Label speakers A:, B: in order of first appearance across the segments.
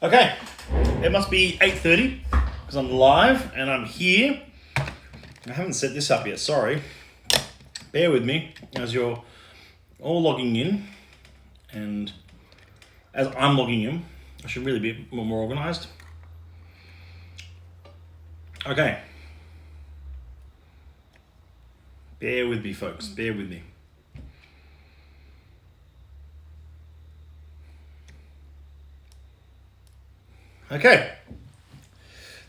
A: Okay, it must be 8:30 because I'm live and I'm here. I haven't set this up yet, sorry. Bear with me as you're all logging in, and as I'm logging in, I should really be more organized. Okay. Bear with me, folks, bear with me. Okay.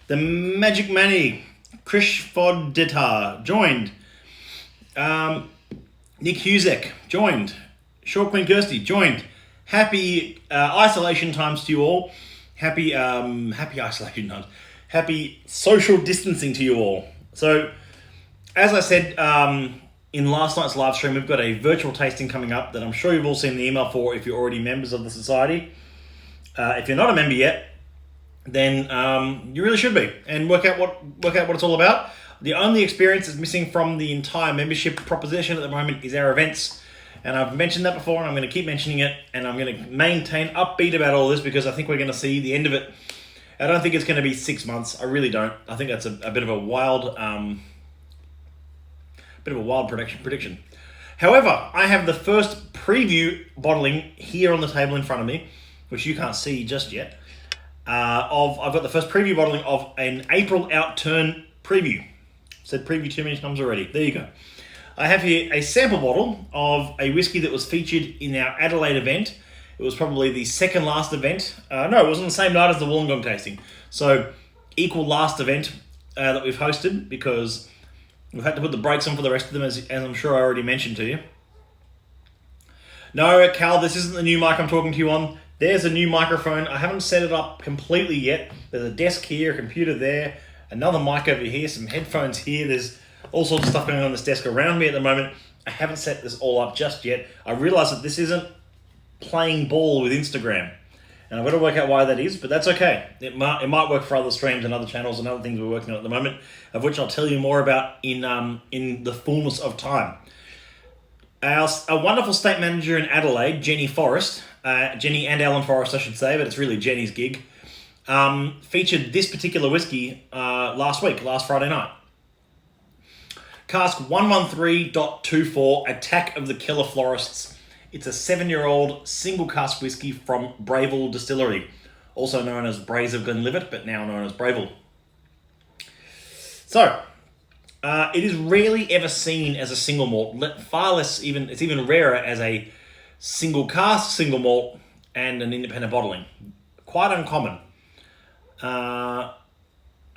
A: The Magic Manny, Krish Foddetar joined. Nick Husek joined. Short Queen Kirsty joined. Happy isolation times to you all. Happy isolation times. Happy social distancing to you all. So, as I said in last night's live stream, we've got a virtual tasting coming up that I'm sure you've all seen the email for if you're already members of the society. If you're not a member yet, then you really should be, and work out what it's all about. The only experience that's missing from the entire membership proposition at the moment is our events, and I've mentioned that before, and I'm going to keep mentioning it, and I'm going to maintain upbeat about all this because I think we're going to see the end of it. I don't think it's going to be 6 months. I really don't. I think that's a bit of a wild prediction. However, I have the first preview bottling here on the table in front of me, which you can't see just yet. I've got the first preview bottling of an April outturn preview. Said preview too many times already. There you go. I have here a sample bottle of a whiskey that was featured in our Adelaide event. It was probably the second last event. No, it was on the same night as the Wollongong tasting. So, equal last event that we've hosted because we've had to put the brakes on for the rest of them, as I'm sure I already mentioned to you. No, Cal, this isn't the new mic I'm talking to you on. There's a new microphone. I haven't set it up completely yet. There's a desk here, a computer there, another mic over here, some headphones here. There's all sorts of stuff going on this desk around me at the moment. I haven't set this all up just yet. I realise that this isn't playing ball with Instagram, and I've got to work out why that is, but that's okay. It might work for other streams and other channels and other things we're working on at the moment, of which I'll tell you more about in the fullness of time. A wonderful state manager in Adelaide, Jenny Forrest, Jenny and Alan Forrest, I should say, but it's really Jenny's gig, featured this particular whiskey last Friday night. Cask 113.24, Attack of the Killer Florists. It's a 7-year-old single cask whiskey from Brayville Distillery, also known as Braes of Glenlivet, but now known as Brayville. So, it is rarely ever seen as a single malt, far less even, it's even rarer as a single cask, single malt, and an independent bottling. Quite uncommon. I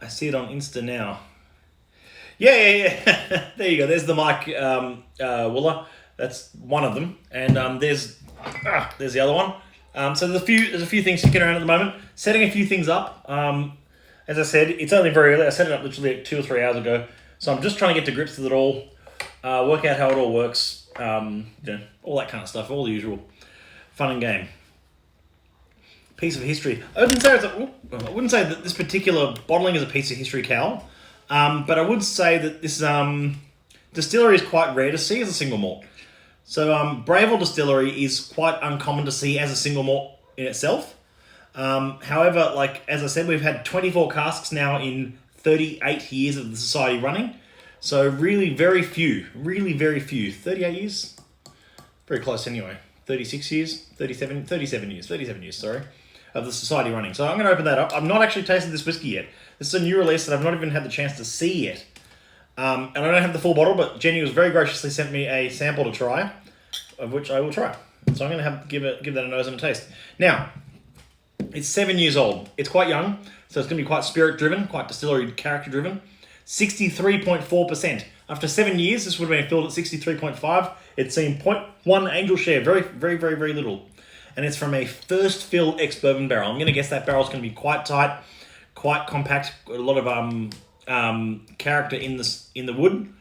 A: see it on Insta now. Yeah. There you go. There's the mic, Wooler. That's one of them. And there's the other one. So there's a few things kicking around at the moment. Setting a few things up. As I said, it's only very early. I set it up literally 2 or 3 hours ago. So I'm just trying to get to grips with it all, work out how it all works, all that kind of stuff, all the usual fun and game. Piece of history. I wouldn't say that this particular bottling is a piece of history, Cal, but I would say that this distillery is quite rare to see as a single malt. So Brayville Distillery is quite uncommon to see as a single malt in itself. However, as I said, we've had 24 casks now in 38 years of the society running. So really very few. 38 years? Very close anyway. 36 years? 37 years, sorry, of the society running. So I'm going to open that up. I've not actually tasted this whiskey yet. This is a new release that I've not even had the chance to see yet. And I don't have the full bottle, but Jenny was very graciously sent me a sample to try, of which I will try. So I'm going to give that a nose and a taste. Now, it's 7 years old. It's quite young, so it's going to be quite spirit-driven, quite distillery character-driven. 63.4%. After 7 years, this would have been filled at 63.5. It's seen 0.1 angel share, very, very, very, very little. And it's from a first fill ex-bourbon barrel. I'm going to guess that barrel's going to be quite tight, quite compact, a lot of character in the wood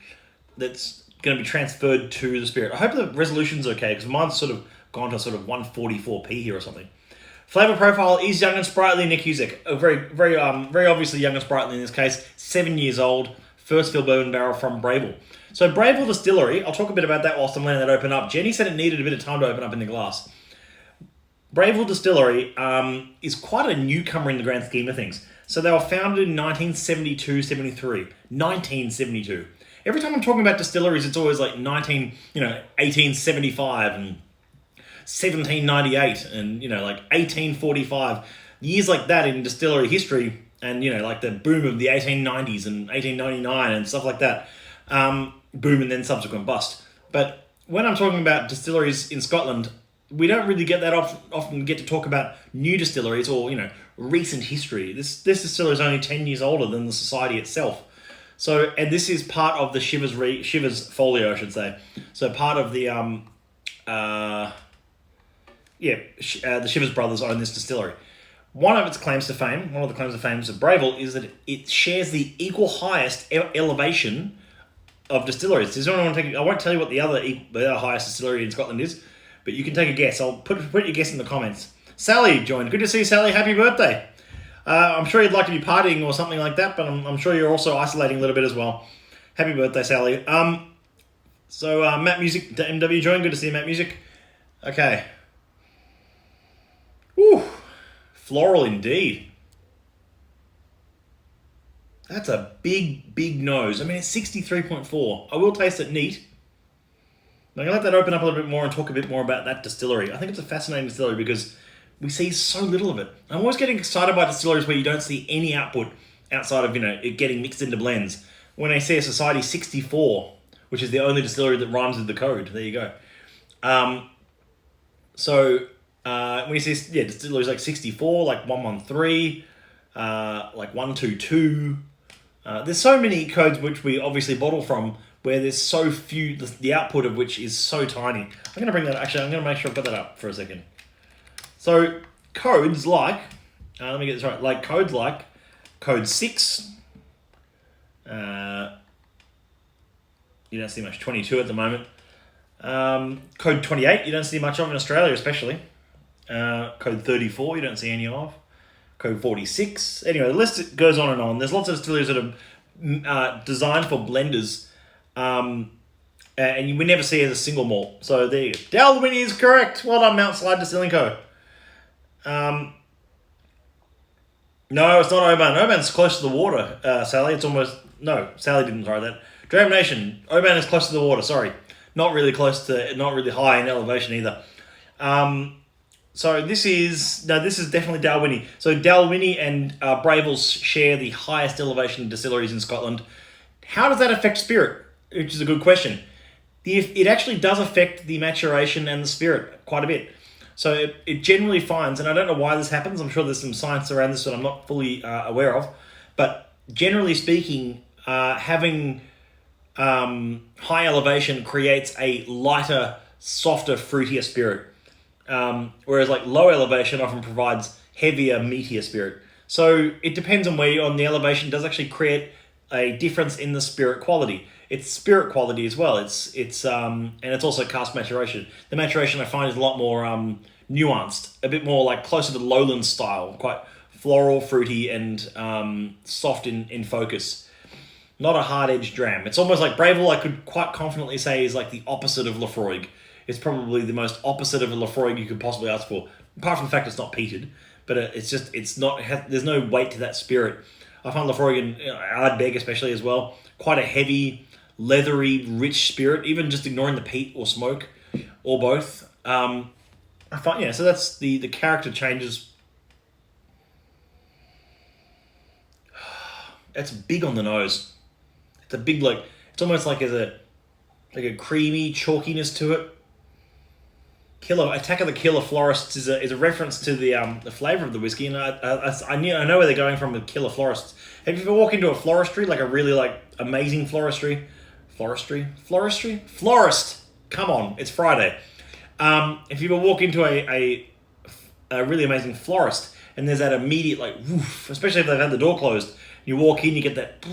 A: that's going to be transferred to the spirit. I hope the resolution's okay, because mine's sort of gone to sort of 144p here or something. Flavor profile is young and sprightly, Nick Husek. Very, very, very obviously young and sprightly in this case. 7 years old, first fill bourbon barrel from Brayville. So Brayville Distillery, I'll talk a bit about that whilst I'm letting that open up. Jenny said it needed a bit of time to open up in the glass. Brayville Distillery is quite a newcomer in the grand scheme of things. So they were founded in 1972-73. 1972. Every time I'm talking about distilleries, it's always like 1875 and 1798 and, like 1845. Years like that in distillery history and, like the boom of the 1890s and 1899 and stuff like that. Boom and then subsequent bust. But when I'm talking about distilleries in Scotland, we don't really get that often get to talk about new distilleries or, recent history. This distillery is only 10 years older than the society itself. So, and this is part of the Shivers folio, I should say. So part of the, the Shivers brothers own this distillery. One of the claims of fame of Brayville is that it shares the equal highest elevation of distilleries. Does anyone want to take? I won't tell you what the other highest distillery in Scotland is, but you can take a guess. I'll put your guess in the comments. Sally joined. Good to see you, Sally. Happy birthday. I'm sure you'd like to be partying or something like that, but I'm sure you're also isolating a little bit as well. Happy birthday, Sally. So Matt Music, MW joined. Good to see you, Matt Music. Okay. Woo. Floral indeed. That's a big nose. I mean, it's 63.4. I will taste it neat. I'm going to let that open up a little bit more and talk a bit more about that distillery. I think it's a fascinating distillery because we see so little of it. I'm always getting excited by distilleries where you don't see any output outside of, it getting mixed into blends. When I see a Society 64, which is the only distillery that rhymes with the code. There you go. When you see, distilleries like 64, like 113, like 122, there's so many codes which we obviously bottle from where there's so few, the output of which is so tiny. I'm going to bring that, I'm going to make sure I've got that up for a second. So codes like, let me get this right, like codes like code 6, you don't see much, 22 at the moment. Code 28, you don't see much of in Australia especially. Code 34, you don't see any of. Code 46. Anyway, the list goes on and on. There's lots of distilleries that are designed for blenders, and we never see it as a single malt. So there you go. Dalwhinnie is correct. Well done, Mount Slide Distilling Co. No, it's not Oban. Oban's close to the water, Sally. It's almost... No, Sally didn't try that. Dragon Nation. Oban is close to the water, sorry. Not really high in elevation either. So this is definitely Dalwhinnie. So Dalwhinnie and Brayville share the highest elevation distilleries in Scotland. How does that affect spirit? Which is a good question. It actually does affect the maturation and the spirit quite a bit. So it generally finds, and I don't know why this happens, I'm sure there's some science around this that I'm not fully aware of, but generally speaking, having high elevation creates a lighter, softer, fruitier spirit. Whereas like low elevation often provides heavier, meatier spirit. So it depends on where you're on. The elevation does actually create a difference in the spirit quality. It's spirit quality as well. It's and it's also cask maturation. The maturation I find is a lot more nuanced, a bit more like closer to lowland style, quite floral, fruity, and soft in focus. Not a hard-edged dram. It's almost like Brayville, I could quite confidently say, is like the opposite of Lafroig. It's probably the most opposite of a Lafroig you could possibly ask for. Apart from the fact it's not peated, but there's no weight to that spirit. I find Lafroig and Ardbeg especially as well, quite a heavy, leathery, rich spirit, even just ignoring the peat or smoke, or both. I find, so that's the character changes. It's big on the nose. It's a big, it's almost like there's a creamy chalkiness to it. Attack of the Killer Florists is a reference to the flavour of the whiskey, and I know where they're going from with Killer Florists. Have you ever walked into a floristry, like a really amazing florist? Come on, it's Friday. If you ever walk into a really amazing florist, and there's that immediate woof, especially if they've had the door closed, you walk in, you get that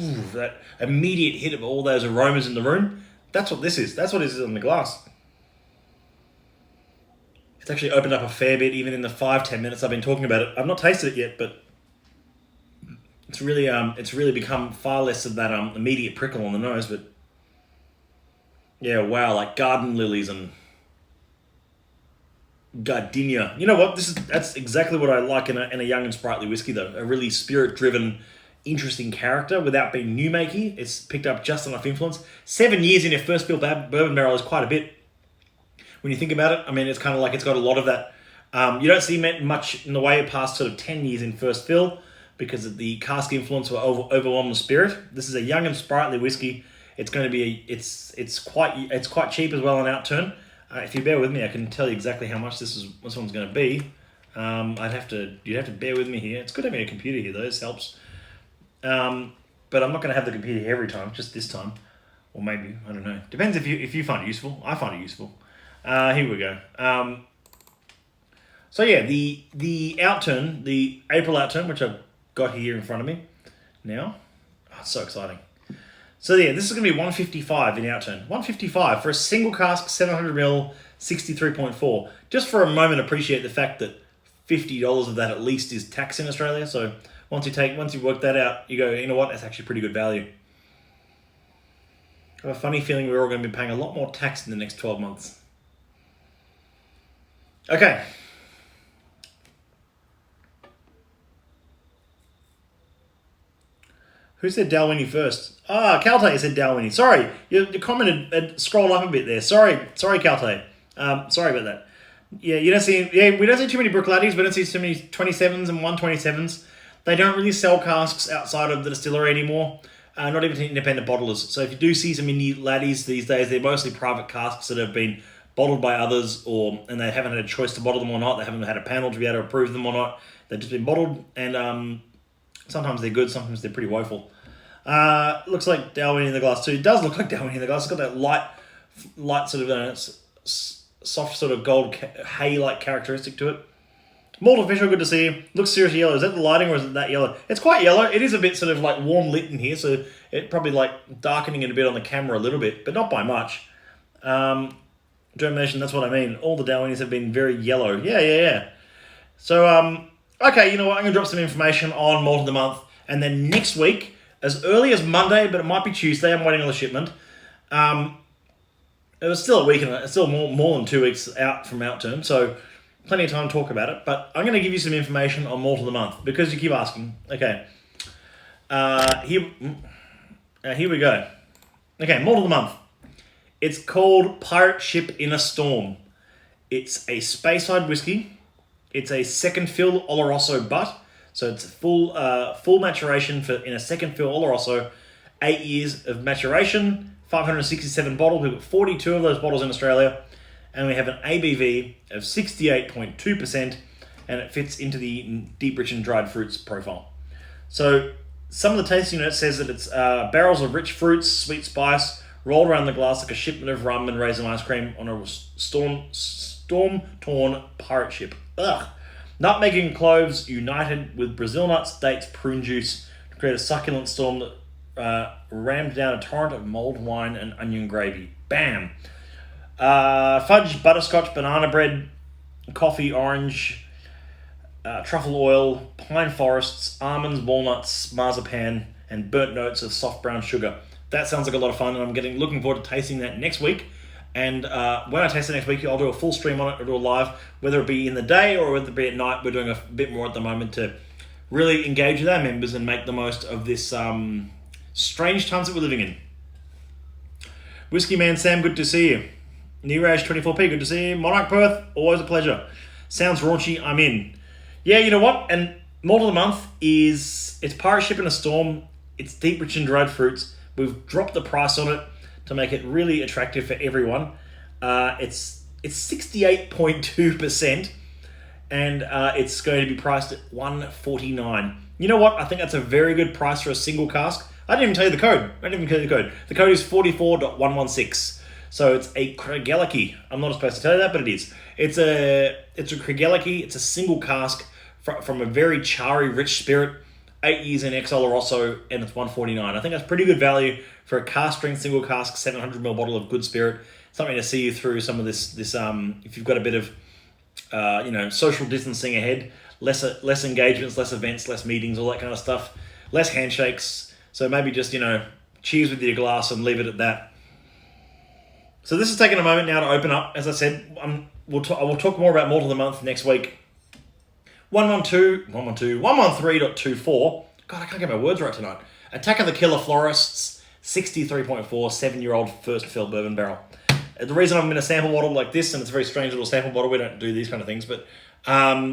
A: immediate hit of all those aromas in the room. That's what this is. That's what this is on the glass. It's actually opened up a fair bit, even in the 5-10 minutes I've been talking about it. I've not tasted it yet, but it's really become far less of that immediate prickle on the nose. But yeah, wow, like garden lilies and Gardenia. You know what? That's exactly what I like in a young and sprightly whiskey, though. A really spirit-driven, interesting character without being new makey. It's picked up just enough influence. 7 years in your first fill bourbon barrel is quite a bit. When you think about it, I mean, it's kind of like it's got a lot of that. You don't see much in the way past sort of 10 years in first fill because of the cask influence will overwhelm the spirit. This is a young and sprightly whiskey. It's going to be it's quite cheap as well on outturn. If you bear with me, I can tell you exactly how much this one's going to be. You'd have to bear with me here. It's good having a computer here though. This helps. But I'm not going to have the computer here every time. Just this time, or maybe I don't know. Depends if you find it useful. I find it useful. Here we go. So yeah, the outturn, the April outturn, which I've got here in front of me now. Oh, it's so exciting. So yeah, this is going to be 155 in outturn. 155 for a single cask, 700ml, 63.4. Just for a moment, appreciate the fact that $50 of that at least is tax in Australia. So once you work that out, you go, you know what, that's actually pretty good value. I have a funny feeling we're all going to be paying a lot more tax in the next 12 months. Okay. Who said Dalwhinnie first? Calte said Dalwhinnie. Sorry, your comment had scrolled up a bit there. Sorry, Calte. Sorry about that. Yeah, we don't see too many Brookladdies. We don't see too many 27s and 127s. They don't really sell casks outside of the distillery anymore. Not even to independent bottlers. So if you do see some indie laddies these days, they're mostly private casks that have been bottled by others, and they haven't had a choice to bottle them or not. They haven't had a panel to be able to approve them or not. They've just been bottled, and sometimes they're good, sometimes they're pretty woeful. Looks like Dalwhinnie in the glass too. It does look like Dalwhinnie in the glass. It's got that light sort of soft sort of gold hay-like characteristic to it. Malt official, good to see you. Looks seriously yellow. Is that the lighting or is it that yellow? It's quite yellow. It is a bit sort of like warm lit in here, so it probably like darkening it a bit on the camera a little bit, but not by much. Germination, that's what I mean. All the Dalwhinnies have been very yellow. Yeah. So, okay, you know what? I'm going to drop some information on Malt of the Month, and then next week, as early as Monday, but it might be Tuesday. I'm waiting on the shipment. It was still a week, and it's still more than 2 weeks out from outturn, so plenty of time to talk about it. But I'm going to give you some information on Malt of the Month because you keep asking. Okay, here we go. Okay, Malt of the Month. It's called Pirate Ship in a Storm. It's a Speyside whiskey. It's a second fill Oloroso butt. So it's full maturation in a second fill Oloroso, 8 years of maturation, 567 bottles. We've got 42 of those bottles in Australia, and we have an ABV of 68.2%, and it fits into the deep rich and dried fruits profile. So some of the tasting notes says that it's barrels of rich fruits, sweet spice, rolled around the glass like a shipment of rum and raisin ice cream on a storm-torn pirate ship. Ugh. Nutmeg and cloves united with Brazil nuts, dates, prune juice to create a succulent storm that rammed down a torrent of mulled wine and onion gravy. Bam! Fudge, butterscotch, banana bread, coffee, orange, truffle oil, pine forests, almonds, walnuts, marzipan, and burnt notes of soft brown sugar. That sounds like a lot of fun, and I'm looking forward to tasting that next week. And when I taste it next week, I'll do a full stream on it, or do a live, whether it be in the day or whether it be at night. We're doing a bit more at the moment to really engage with our members and make the most of this strange times that we're living in. Whiskey Man Sam, good to see you. Neeraj 24p, good to see you. Monarch Perth, always a pleasure. Sounds raunchy, I'm in. Yeah, you know what? And Malt of the Month it's Pirate Ship in a Storm. It's deep, rich and dried fruits. We've dropped the price on it to make it really attractive for everyone. It's 68.2%, and it's going to be priced at $149. You know what? I think that's a very good price for a single cask. I didn't even tell you the code. The code is 44.116. So it's a Craigellachie. I'm not supposed to tell you that, but it is. It's a Craigellachie. It's a single cask from a very charry, rich spirit. 8 years in ex Oloroso, and it's $149. I think that's pretty good value for a cask strength single cask 700ml bottle of good spirit. Something to see you through some of this if you've got a bit of social distancing ahead, less engagements, less events, less meetings, all that kind of stuff, less handshakes. So maybe just cheers with your glass and leave it at that. So this is taking a moment now to open up. As I said, we'll talk more about malt of the month next week. 113.24. God, I can't get my words right tonight. Attack of the Killer Florists, 63.4, 7-year-old first fill bourbon barrel. The reason I'm going to sample bottle like this, and it's a very strange little sample bottle, we don't do these kind of things, but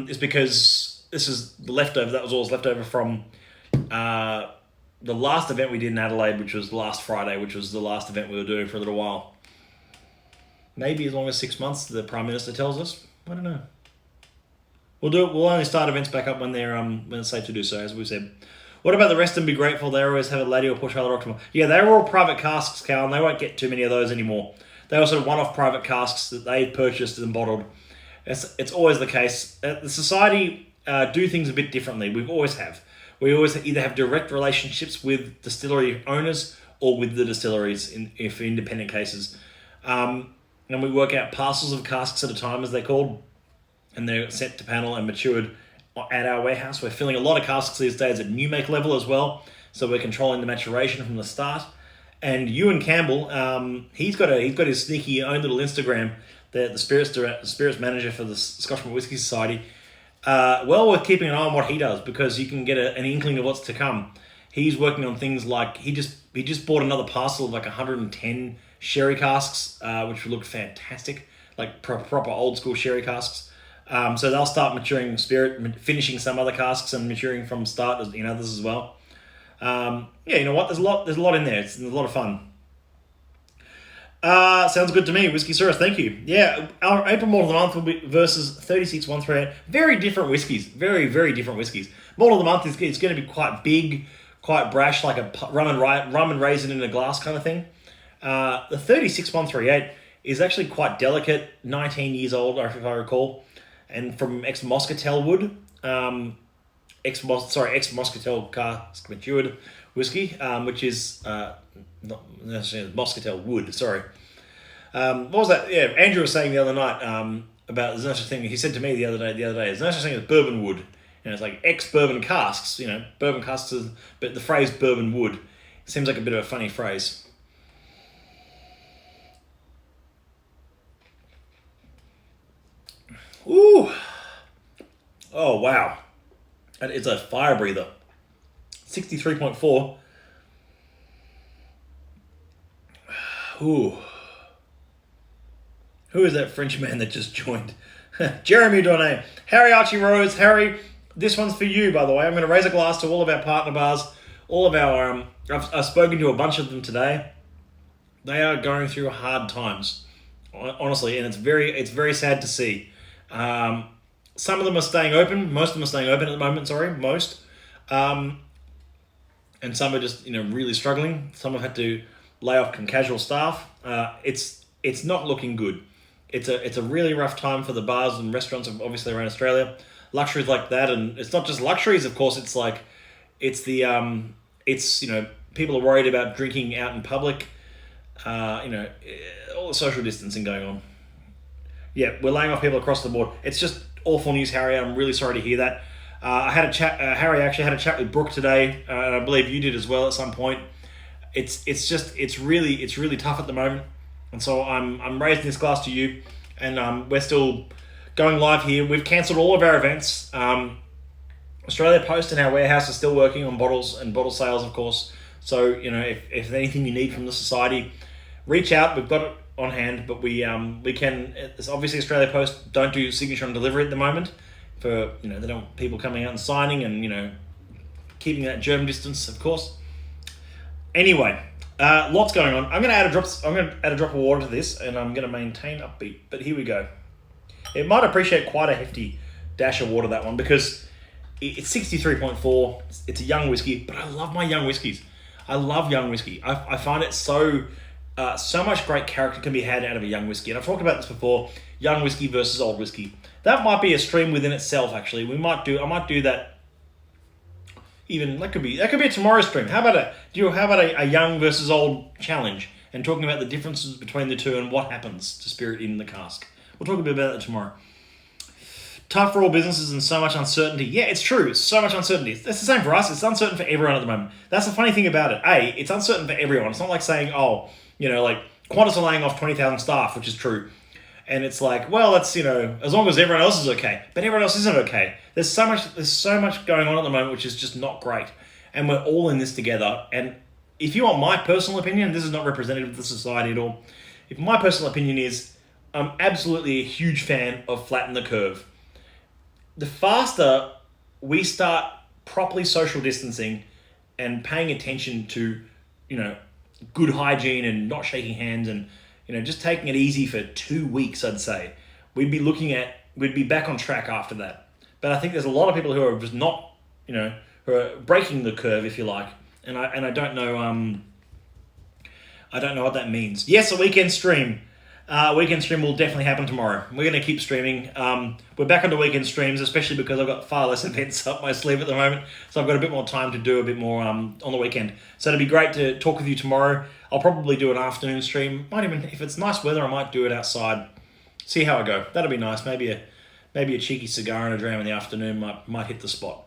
A: is because this is the leftover. That was all left over from the last event we did in Adelaide, which was last Friday, which was the last event we were doing for a little while. Maybe as long as 6 months, the Prime Minister tells us. I don't know. We'll do it. We'll only start events back up when when it's safe to do so, as we said. What about the rest and be grateful? They always have a lady or push other optimal. Yeah, they were all private casks, Cal, and they won't get too many of those anymore. They also have one-off private casks that they've purchased and bottled. It's always the case. The Society do things a bit differently. We always have. We always either have direct relationships with distillery owners or with the distilleries for independent cases. And we work out parcels of casks at a time, as they're called, and they're sent to panel and matured at our warehouse. We're filling a lot of casks these days at new make level as well, so we're controlling the maturation from the start. And Ewan Campbell, he's got his sneaky own little Instagram, the spirits manager for the Scotchman Whisky Society. Well worth keeping an eye on what he does, because you can get an inkling of what's to come. He's working on things like he just bought another parcel of like 110 sherry casks, which look fantastic, like proper old school sherry casks. So they'll start maturing spirit, finishing some other casks and maturing from start in others as well. Yeah, you know what? There's a lot in there. It's a lot of fun. Sounds good to me. Whiskey Saurus, thank you. Yeah, our April Malt of the Month will be versus 36138. Very different whiskies. Very, very different whiskies. Malt of the Month is going to be quite big, quite brash, like a rum and raisin in a glass kind of thing. The 36138 is actually quite delicate, 19 years old, if I recall, and from ex-Moscatel wood, ex-Moscatel cask matured whiskey, which is not necessarily Moscatel wood. Sorry. What was that? Yeah, Andrew was saying the other night about there's no such thing. He said to me the other day, there's no such thing as bourbon wood. It's like ex-bourbon casks. Bourbon casks, but the phrase bourbon wood seems like a bit of a funny phrase. Ooh. Oh, wow. It's a fire breather. 63.4. Ooh. Who is that French man that just joined? Jeremy Dornay. Harry Archie Rose. Harry, this one's for you, by the way. I'm going to raise a glass to all of our partner bars. All of our... I've spoken to a bunch of them today. They are going through hard times, honestly, and it's very sad to see. Some of them are staying open. Most of them are staying open at the moment. Sorry, most. And some are just really struggling. Some have had to lay off casual staff. It's not looking good. It's a really rough time for the bars and restaurants, obviously around Australia. Luxuries like that, and it's not just luxuries. Of course, it's people are worried about drinking out in public. All the social distancing going on. Yeah, we're laying off people across the board. It's just awful news, Harry. I'm really sorry to hear that. I had a chat. Harry actually had a chat with Brooke today, and I believe you did as well at some point. It's really tough at the moment, and so I'm raising this glass to you, and we're still going live here. We've cancelled all of our events. Australia Post and our warehouse are still working on bottles and bottle sales, of course. So if there's anything you need from the society, reach out. We've got it on hand, but we can. It's obviously Australia Post don't do signature on delivery at the moment. For they don't want people coming out and signing and keeping that germ distance, of course. Anyway, lots going on. I'm going to add a drop of water to this, and I'm going to maintain upbeat. But here we go. It might appreciate quite a hefty dash of water, that one, because it's 63.4. It's a young whiskey, but I love my young whiskies. I love young whiskey. I find it so much great character can be had out of a young whiskey. And I've talked about this before, young whiskey versus old whiskey. That might be a stream within itself, actually. I might do that. Even that could be a tomorrow stream. How about a young versus old challenge, and talking about the differences between the two and what happens to spirit in the cask. We'll talk a bit about that tomorrow. Tough for all businesses and so much uncertainty. Yeah, it's true. So much uncertainty. That's the same for us. It's uncertain for everyone at the moment. That's the funny thing about it. It's uncertain for everyone. It's not like saying, like Qantas are laying off 20,000 staff, which is true. And it's like, well, that's, as long as everyone else is okay. But everyone else isn't okay. There's so much going on at the moment, which is just not great. And we're all in this together. And if you want my personal opinion, this is not representative of the society at all. If my personal opinion is, I'm absolutely a huge fan of flatten the curve. The faster we start properly social distancing and paying attention to, good hygiene and not shaking hands and, just taking it easy for 2 weeks, I'd say, we'd be back on track after that. But I think there's a lot of people who are just not, who are breaking the curve, if you like. And I don't know, I don't know what that means. Yes, a weekend stream. Weekend stream will definitely happen tomorrow. We're going to keep streaming. We're back on the weekend streams, especially because I've got far less events up my sleeve at the moment. So I've got a bit more time to do a bit more on the weekend. So it'd be great to talk with you tomorrow. I'll probably do an afternoon stream. Might even, if it's nice weather, I might do it outside. See how I go. That'll be nice. Maybe a cheeky cigar and a dram in the afternoon might hit the spot.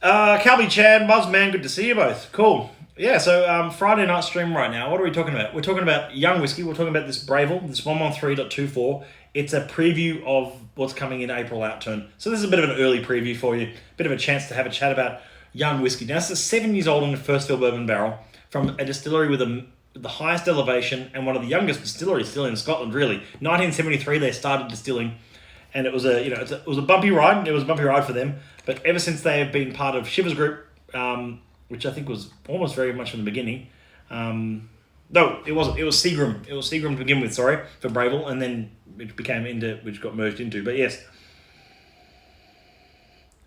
A: Calby, Chad, Buzzman, good to see you both. Cool. Yeah, so Friday night stream right now. What are we talking about? We're talking about young whiskey. We're talking about this Bravel, this 113.24. It's a preview of what's coming in April outturn. So this is a bit of an early preview for you. Bit of a chance to have a chat about young whiskey. Now, this is 7 years old in the first fill bourbon barrel from a distillery with the highest elevation and one of the youngest distilleries still in Scotland, really. 1973 they started distilling. And it was it was a bumpy ride. It was a bumpy ride for them. But ever since they have been part of Shivers Group, which I think was almost very much from the beginning. No, it wasn't. It was Seagram. It was Seagram to begin with, sorry, for Bravel, and then which got merged into. But yes.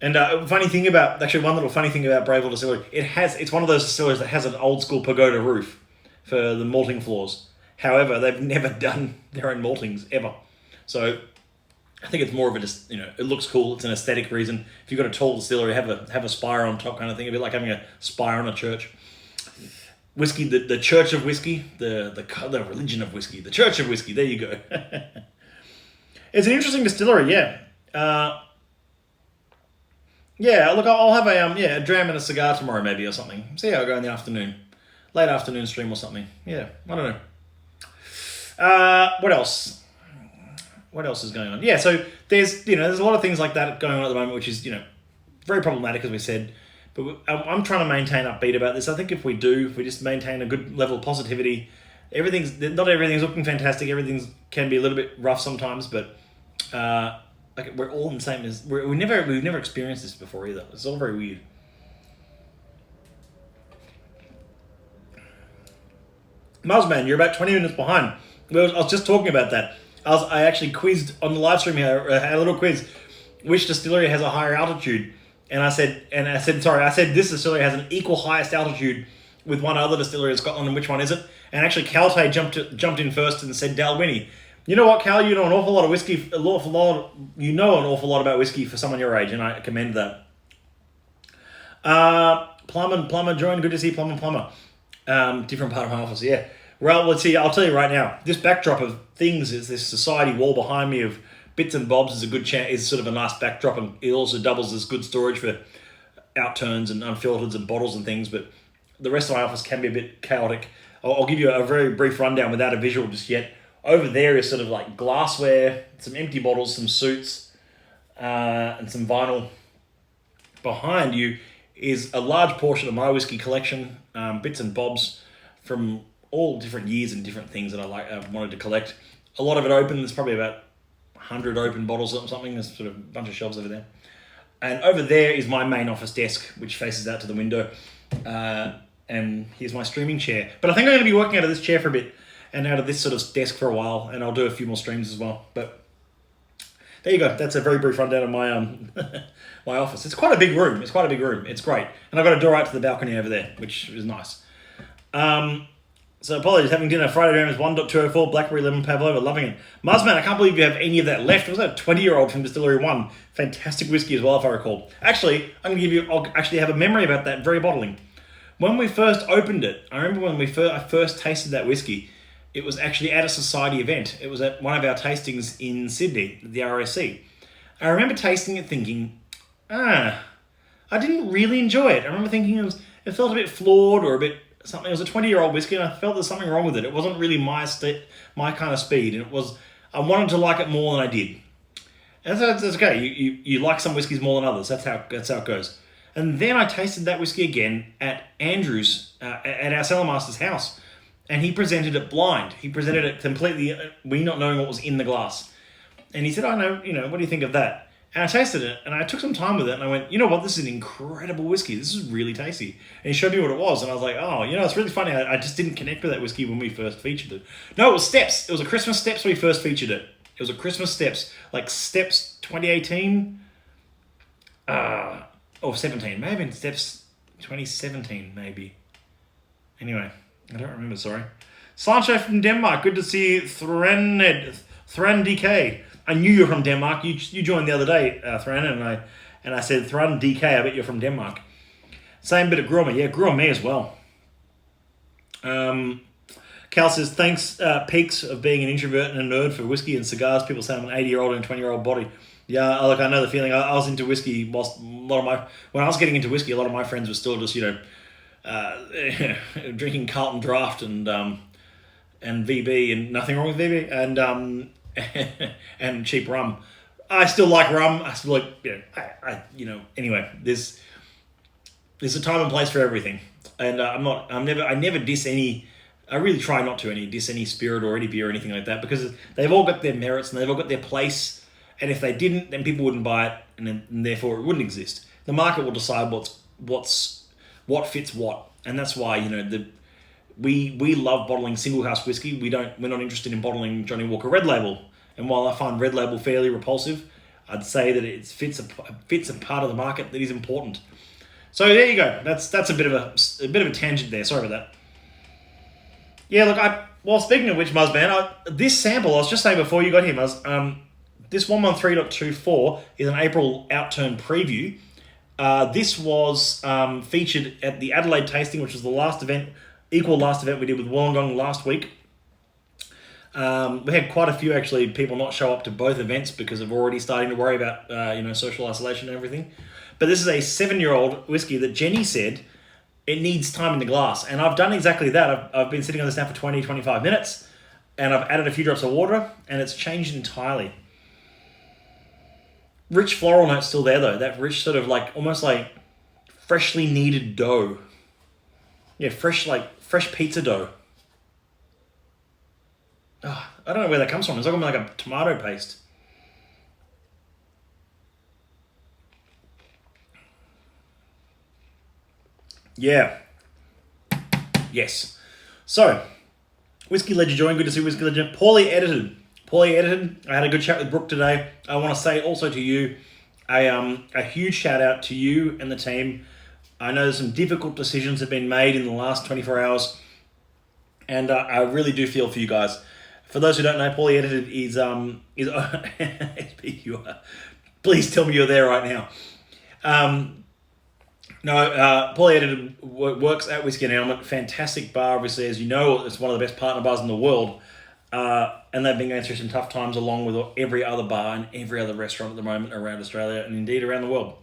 A: And one little funny thing about Bravel Distillery, it's one of those distilleries that has an old school pagoda roof for the malting floors. However, they've never done their own maltings ever. So I think it's more of it looks cool. It's an aesthetic reason. If you've got a tall distillery, have a spire on top kind of thing. A bit like having a spire on a church. Whiskey, the church of whiskey, the religion of whiskey, the church of whiskey. There you go. It's an interesting distillery, yeah. Yeah, look, I'll have a dram and a cigar tomorrow maybe or something. See how I go in the afternoon. Late afternoon stream or something. Yeah, I don't know. What else? What else is going on? Yeah, so there's a lot of things like that going on at the moment, which is very problematic, as we said. But I'm trying to maintain upbeat about this. I think if we just maintain a good level of positivity, not everything's looking fantastic. Everything can be a little bit rough sometimes, but we're all in the same. We've never experienced this before either. It's all very weird. Muzzman, you're about 20 minutes behind. I was just talking about that. I actually quizzed on the live stream here, had a little quiz, which distillery has a higher altitude. And I said this distillery has an equal highest altitude with one other distillery in Scotland, and which one is it? And actually Caltay jumped in first and said Dalwhinnie. You know what, Cal? You know an awful lot of whiskey, an awful lot about whiskey for someone your age, and I commend that. Plumber joined. Good to see Plumber. Different part of my office, yeah. Well, let's see. I'll tell you right now. This backdrop of things is this society wall behind me of bits and bobs is sort of a nice backdrop, and it also doubles as good storage for outturns and unfiltered and bottles and things. But the rest of my office can be a bit chaotic. I'll give you a very brief rundown without a visual just yet. Over there is sort of like glassware, some empty bottles, some suits, and some vinyl. Behind you is a large portion of my whiskey collection, bits and bobs from all different years and different things that I wanted to collect. A lot of it open. There's probably about 100 open bottles or something. There's sort of a bunch of shelves over there. And over there is my main office desk, which faces out to the window. And here's my streaming chair. But I think I'm going to be working out of this chair for a bit and out of this sort of desk for a while. And I'll do a few more streams as well. But there you go. That's a very brief rundown of my my office. It's quite a big room. It's great. And I've got a door out to the balcony over there, which is nice. So apologies, having dinner. Friday Ram is 1.204, Blackberry Lemon Pavlova, loving it. Marsman, I can't believe you have any of that left. Was that a 20-year-old from Distillery 1? Fantastic whiskey as well, if I recall. Actually, I'll actually have a memory about that very bottling. When we first opened it, I remember when I first tasted that whiskey, it was actually at a society event. It was at one of our tastings in Sydney, the RSC. I remember tasting it thinking, I didn't really enjoy it. I remember thinking it felt a bit flawed or a bit something. It was a 20-year-old whiskey, and I felt there's something wrong with it. It wasn't really my kind of speed, and I wanted to like it more than I did. And that's okay. You like some whiskies more than others. That's how it goes. And then I tasted that whiskey again at Andrew's, at our cellar master's house, and he presented it blind. He presented it completely, we not knowing what was in the glass. And he said, "I know, what do you think of that?" And I tasted it, and I took some time with it, and I went, "You know what? This is an incredible whiskey. This is really tasty." And he showed me what it was, and I was like, "Oh, it's really funny. I just didn't connect with that whiskey when we first featured it." No, it was Steps. It was a Christmas Steps when we first featured it. It was a Christmas Steps, like Steps 2018, or 17. May have been Steps 2017, maybe. Anyway, I don't remember, sorry. Sancho from Denmark. Good to see you, Thran DK. I knew you were from Denmark. You joined the other day, Thran, and I said, Thran DK, I bet you're from Denmark. Same bit of Grummer. Yeah, Grummer as well. Cal says, thanks, Peaks, of being an introvert and a nerd for whiskey and cigars. People say I'm an 80-year-old and 20-year-old body. Yeah, look, I know the feeling. I was into whiskey when I was getting into whiskey, a lot of my friends were still just, drinking Carlton Draft and VB, and nothing wrong with VB, and and cheap rum. I still like rum. I still like, anyway, there's a time and place for everything. And I never diss any, I really try not to diss any spirit or any beer or anything like that, because they've all got their merits and they've all got their place. And if they didn't, then people wouldn't buy it, and therefore it wouldn't exist. The market will decide what fits what. And that's why, we love bottling single cask whiskey. We're not interested in bottling Johnny Walker Red Label. And while I find Red Label fairly repulsive, I'd say that it fits a part of the market that is important. So there you go. That's a bit of a tangent there. Sorry about that. Yeah, look, speaking of which, Muzz man, this sample, I was just saying before you got here, Muzz, this 113.24 is an April outturn preview. This was featured at the Adelaide tasting, which was the last event we did with Wollongong last week. We had quite a few actually people not show up to both events because of already starting to worry about social isolation and everything. But this is a 7-year-old whiskey that Jenny said it needs time in the glass, and I've done exactly that. I've been sitting on this now for 20-25 minutes, and I've added a few drops of water, and it's changed entirely. Rich floral note's still there though. That rich sort of almost like freshly kneaded dough. Yeah, fresh pizza dough. Oh, I don't know where that comes from. It's like a tomato paste. Yeah. Yes. So, Whiskey Ledger joined. Good to see Whiskey Ledger. Poorly edited. I had a good chat with Brooke today. I want to say also to you, a huge shout out to you and the team. I know some difficult decisions have been made in the last 24 hours, and I really do feel for you guys. For those who don't know, Poorly Edited is please tell me you're there right now. Poorly Edited works at Whiskey and Element. Fantastic bar, obviously, as you know, it's one of the best partner bars in the world. And they've been going through some tough times along with every other bar and every other restaurant at the moment around Australia and indeed around the world.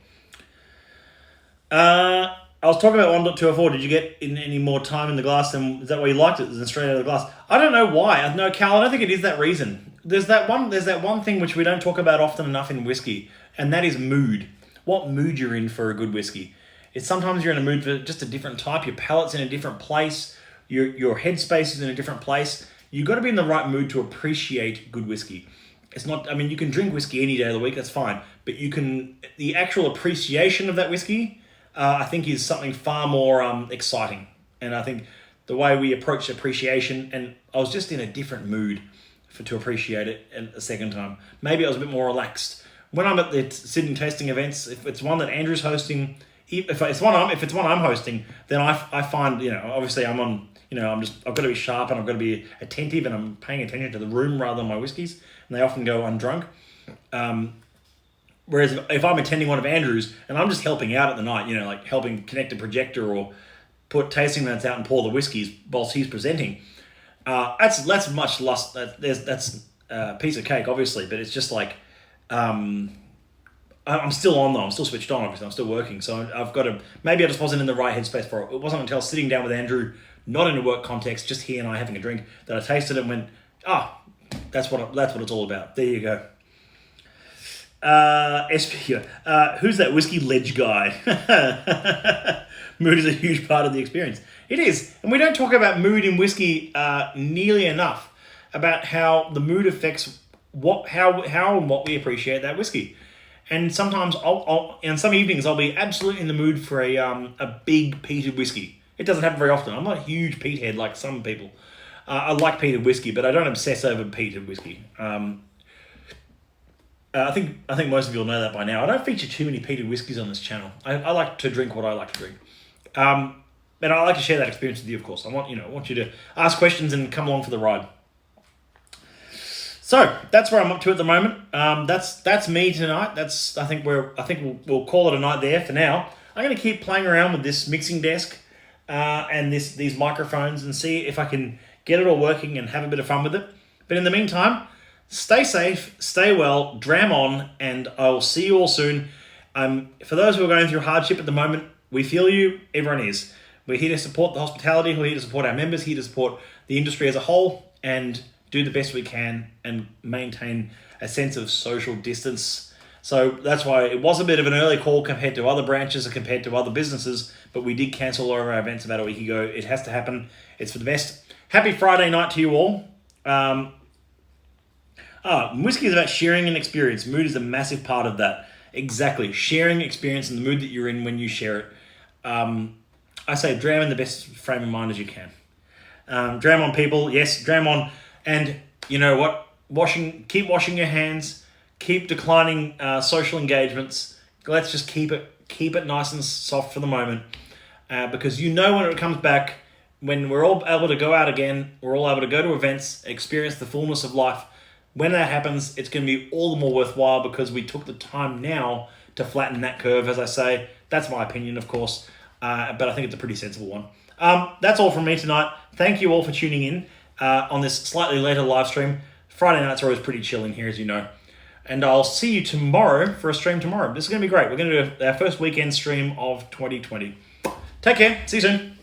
A: I was talking about 1.204. Did you get in any more time in the glass than, is that why you liked it, than straight out of the glass? I don't know why. No, Cal, I don't think it is that reason. There's that one thing which we don't talk about often enough in whiskey, and that is mood. What mood you're in for a good whiskey. It's sometimes you're in a mood for just a different type. Your palate's in a different place. Your headspace is in a different place. You've got to be in the right mood to appreciate good whiskey. It's not, you can drink whiskey any day of the week, that's fine. But the actual appreciation of that whiskey, I think is something far more exciting. And I think the way we approach appreciation, and I was just in a different mood to appreciate it a second time. Maybe I was a bit more relaxed. When I'm at the Sydney tasting events, if it's one that Andrew's hosting, if it's one I'm hosting, then I find, obviously I'm on, I've got to be sharp and I've got to be attentive, and I'm paying attention to the room rather than my whiskeys, and they often go undrunk. Whereas if I'm attending one of Andrew's and I'm just helping out at the night, like helping connect a projector or put tasting notes out and pour the whiskeys whilst he's presenting, that's much less. That's a piece of cake, obviously, but it's just like I'm still on though. I'm still switched on. Obviously, I'm still working. So I've got to. Maybe I just wasn't in the right headspace for it. It wasn't until sitting down with Andrew, not in a work context, just he and I having a drink, that I tasted it and went, that's what it's all about. There you go. Who's that whiskey ledge guy? Mood is a huge part of the experience. It is, and we don't talk about mood in whiskey nearly enough. About how the mood affects how and what we appreciate that whiskey. And sometimes in some evenings I'll be absolutely in the mood for a big peated whiskey. It doesn't happen very often. I'm not a huge peat head like some people. I like peated whiskey, but I don't obsess over peated whiskey. I think most of you will know that by now. I don't feature too many peated whiskies on this channel. I like to drink what I like to drink. And I like to share that experience with you, of course. I want you to ask questions and come along for the ride. So that's where I'm up to at the moment. That's me tonight. I think we'll call it a night there for now. I'm going to keep playing around with this mixing desk and these microphones and see if I can get it all working and have a bit of fun with it. But in the meantime, stay safe, stay well, dram on, and I'll see you all soon. For those who are going through hardship at the moment, we feel you. Everyone is. We're here to support the hospitality. We're here to support our members. Here to support the industry as a whole, and do the best we can and maintain a sense of social distance. So that's why it was a bit of an early call compared to other branches or compared to other businesses, but we did cancel all of our events about a week ago. It has to happen. It's for the best. Happy Friday night to you all. Whiskey is about sharing an experience. Mood is a massive part of that. Exactly. Sharing experience and the mood that you're in when you share it. I say dram in the best frame of mind as you can. Dram on people. Yes, dram on. And you know what? Keep washing your hands. Keep declining social engagements. Let's just keep it nice and soft for the moment, because when it comes back, when we're all able to go out again, we're all able to go to events, experience the fullness of life. When that happens, it's going to be all the more worthwhile because we took the time now to flatten that curve. As I say, that's my opinion, of course, but I think it's a pretty sensible one. That's all from me tonight. Thank you all for tuning in on this slightly later live stream. Friday nights are always pretty chill in here, as you know. And I'll see you tomorrow for a stream tomorrow. This is going to be great. We're going to do our first weekend stream of 2020. Take care. See you soon.